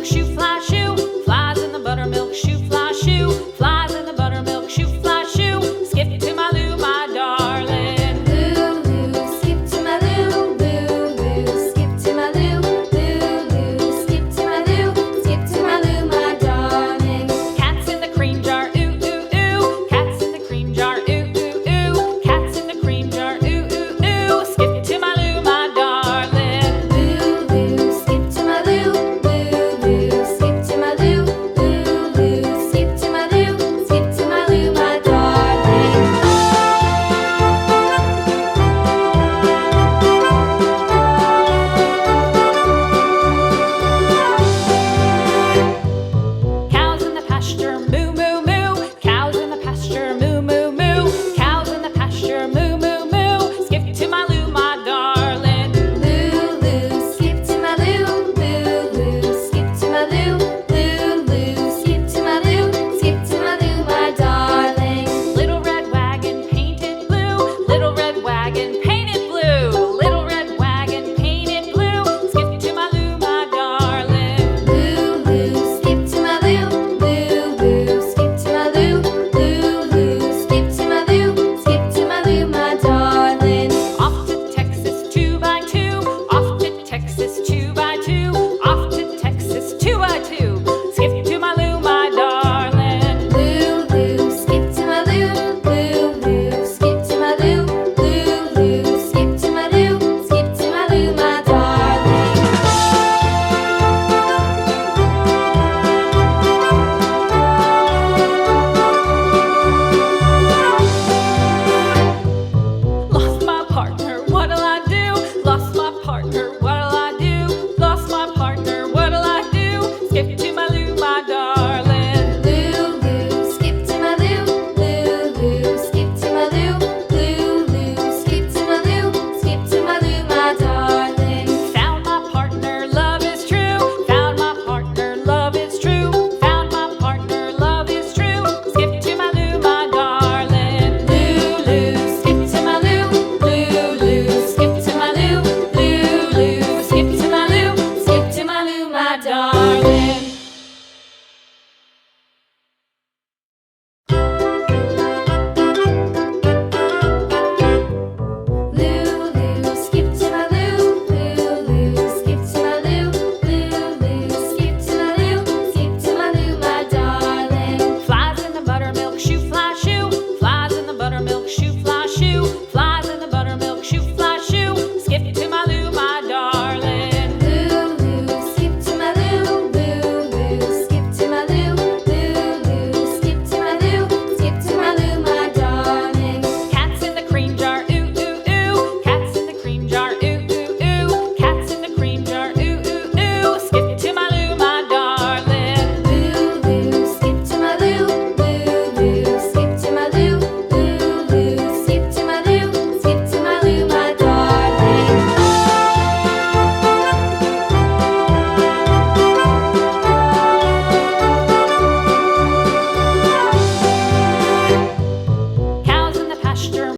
buttermilk shoe, fly shoe. Flies in the buttermilk shoe, fly shoe. Flies in the buttermilk shoe, fly shoe. Skip to my Lou, my darling. Lou, skip to my Lou, Lou, skip to my Lou, Lou, skip to my Lou, skip to my Lou, my darling. Cats in the cream jar, ooh, ooh, ooh. Cats in the cream jar, ooh, ooh, ooh. Cats in the cream jar, ooh, ooh, ooh. Skip to my Lou, my darling. Lou, skip to my Lou, Lou, skip to my Lou, Lou, skip to my Lou, skip to my Lou, my darling. Cows in the pasture, moo, moo, moo. Cows in the pasture, moo, moo, moo. Cows in the pasture, moo, moo, moo. Skip to my Lou, my darling. Lou, skip to my Lou, Lou, skip to my Lou, Lou, skip to my Lou, skip to my Lou, my darling. Little red wagon painted blue. Little red wagon painted blue. Little red wagon painted blue. Skip to my Lou, my darling. Lou, skip to my Lou, Lou, skip to my Lou, Lou, skip to my Lou, skip to my Lou, my darling. Off to Texas 2x2. Off to Texas 2x2. Off to Texas 2x2. Skip to my Lou, my darling. Lou, skip to my Lou, Lou, skip to my Lou, Lou, skip to my Lou, skip to my Lou, my darling. Lost my partner, what'll I do? Lost my partner, what'll I do? Lost my partner, what'll I do? Skip to my Lou, my darling. Lou, skip to my Lou, Lou, skip to my Lou, Lou, skip to my Lou, skip to my Lou, my darling. Found my partner, love is true. Found my partner, love is true. Found my partner, love is true. Skip to my Lou, my darling. Lou, skip to my Lou, Lou, skip to my Lou, Lou, skip to my Lou, skip to my Lou, my darling.